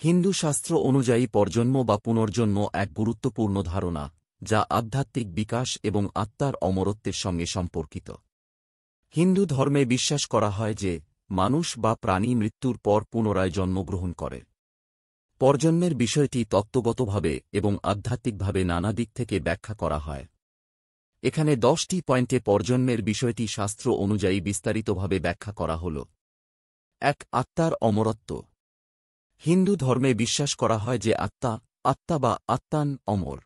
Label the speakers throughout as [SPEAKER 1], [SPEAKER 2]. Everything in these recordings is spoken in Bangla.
[SPEAKER 1] হিন্দু শাস্ত্র অনুযায়ী পরজন্ম বা পুনর্জন্ম এক গুরুত্বপূর্ণ ধারণা, যা আধ্যাত্মিক বিকাশ এবং আত্মার অমরত্বের সঙ্গে সম্পর্কিত। হিন্দু ধর্মে বিশ্বাস করা হয় যে মানুষ বা প্রাণী মৃত্যুর পর পুনরায় জন্মগ্রহণ করে। পরজন্মের বিষয়টি তত্ত্বগতভাবে এবং আধ্যাত্মিকভাবে নানা দিক থেকে ব্যাখ্যা করা হয়। এখানে 10টি পয়েন্টে পরজন্মের বিষয়টি শাস্ত্র অনুযায়ী বিস্তারিতভাবে ব্যাখ্যা করা হল। 1. আত্মার অমরত্ব। হিন্দু ধর্মে বিশ্বাস করা হয় যে আত্মা বা আত্মান অমর।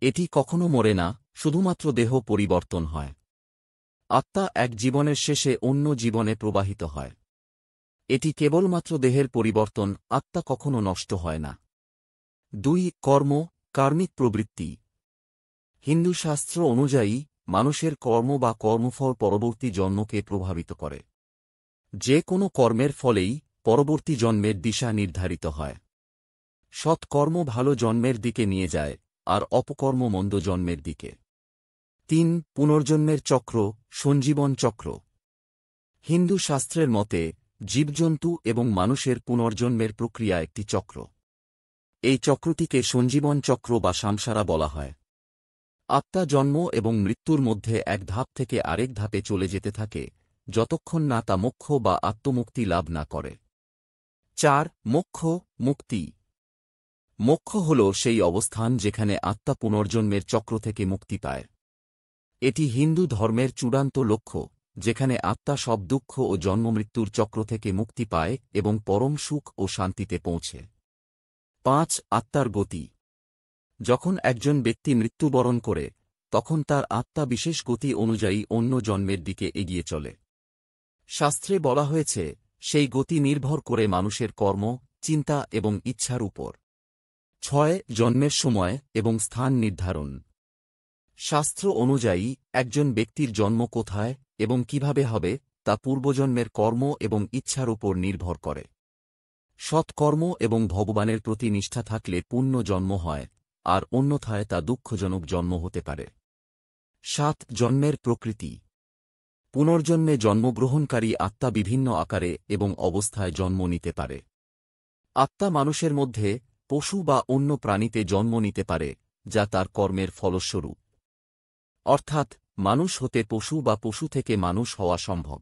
[SPEAKER 1] এটি কখনো মরে না, শুধুমাত্র দেহ পরিবর্তন হয়। আত্মা এক জীবনের শেষে অন্য জীবনে প্রবাহিত হয়। এটি কেবলমাত্র দেহের পরিবর্তন, আত্মা কখনো নষ্ট হয় না। 2. কার্মিক প্রবৃত্তি। হিন্দু শাস্ত্র অনুযায়ী মানুষের কর্ম বা কর্মফল পরবর্তী জন্মকে প্রভাবিত করে। যে কোনো কর্মের ফলেই পরবর্তী জন্মের দিশা নির্ধারিত হয়। সৎকর্ম ভালো জন্মের দিকে নিয়ে যায়, আর অপকর্ম মন্দ জন্মের দিকে। 3. পুনর্জন্মের চক্র, সঞ্জীবন চক্র। হিন্দু শাস্ত্রের মতে জীবজন্তু এবং মানুষের পুনর্জন্মের প্রক্রিয়া একটি চক্র। এই চক্রটিকে সঞ্জীবন চক্র বা সামসারা বলা হয়। আত্মা জন্ম এবং মৃত্যুর মধ্যে এক ধাপ থেকে আরেক ধাপে চলে যেতে থাকে, যতক্ষণ না তা মোক্ষ বা আত্মমুক্তি লাভ না করে। 4. মুক্তি। মোক্ষ হল সেই অবস্থান যেখানে আত্মা পুনর্জন্মের চক্র থেকে মুক্তি পায়। এটি হিন্দু ধর্মের চূড়ান্ত লক্ষ্য, যেখানে আত্মা সব দুঃখ ও জন্মমৃত্যুর চক্র থেকে মুক্তি পায় এবং পরম সুখ ও শান্তিতে পৌঁছে। 5. আত্মার গতি। যখন একজন ব্যক্তি মৃত্যুবরণ করে, তখন তার আত্মা বিশেষ গতি অনুযায়ী অন্য জন্মের দিকে এগিয়ে চলে। শাস্ত্রে বলা হয়েছে, সেই গতি নির্ভর করে মানুষের কর্ম, চিন্তা এবং ইচ্ছার উপর। 6. জন্মের সময় এবং স্থান নির্ধারণ। শাস্ত্র অনুযায়ী একজন ব্যক্তির জন্ম কোথায় এবং কিভাবে হবে, তা পূর্বজন্মের কর্ম এবং ইচ্ছার উপর নির্ভর করে। সৎকর্ম এবং ভগবানের প্রতি নিষ্ঠা থাকলে পুণ্য জন্ম হয়, আর অন্যথায় তা দুঃখজনক জন্ম হতে পারে। 7. জন্মের প্রকৃতি। পুনর্জন্মে জন্মগ্রহণকারী আত্মা বিভিন্ন আকারে এবং অবস্থায় জন্ম নিতে পারে। আত্মা মানুষের মধ্যে, পশু বা অন্য প্রাণীতে জন্ম নিতে পারে, যা তার কর্মের ফলস্বরূপ। অর্থাৎ মানুষ হতে পশু বা পশু থেকে মানুষ হওয়া সম্ভব।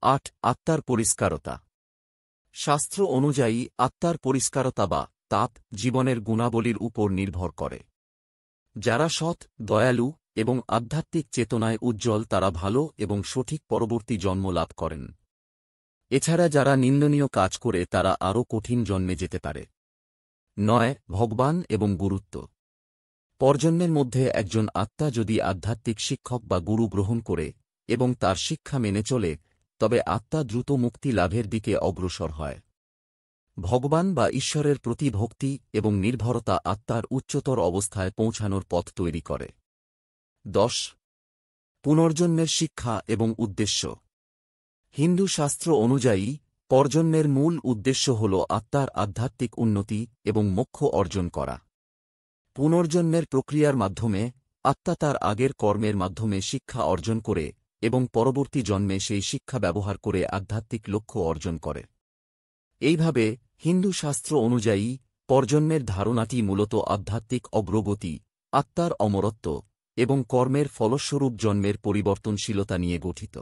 [SPEAKER 1] 8. আত্মার পরিষ্কারতা। শাস্ত্র অনুযায়ী আত্মার পরিষ্কারতা বা তাপ জীবনের গুণাবলীর উপর নির্ভর করে। যারা সৎ, দয়ালু এবং আধ্যাত্মিক চেতনায় উজ্জ্বল তারা ভালো এবং সঠিক পরবর্তী জন্ম লাভ করেন। এছাড়া যারা নিন্দনীয় কাজ করে তারা আরও কঠিন জন্মে যেতে পারে। 9. ভগবান এবং গুরুত্ব। পরজন্মের মধ্যে একজন আত্মা যদি আধ্যাত্মিক শিক্ষক বা গুরু গ্রহণ করে এবং তার শিক্ষা মেনে চলে, তবে আত্মা দ্রুত মুক্তি লাভের দিকে অগ্রসর হয়। ভগবান বা ঈশ্বরের প্রতি ভক্তি এবং নির্ভরতা আত্মার উচ্চতর অবস্থায় পৌঁছানোর পথ তৈরি করে। 10. পুনর্জন্মের শিক্ষা এবং উদ্দেশ্য। হিন্দু শাস্ত্র অনুযায়ী পরজন্মের মূল উদ্দেশ্য হল আত্মার আধ্যাত্মিক উন্নতি এবং মোক্ষ অর্জন করা। পুনর্জন্মের প্রক্রিয়ার মাধ্যমে আত্মা তার আগের কর্মের মাধ্যমে শিক্ষা অর্জন করে এবং পরবর্তী জন্মে সেই শিক্ষা ব্যবহার করে আধ্যাত্মিক লক্ষ্য অর্জন করে। এইভাবে হিন্দু শাস্ত্র অনুযায়ী পরজন্মের ধারণাটি মূলত আধ্যাত্মিক অগ্রগতি, আত্মার অমরত্ব এবং কর্মের ফলস্বরূপ জন্মের পরিবর্তনশীলতা নিয়ে গঠিত।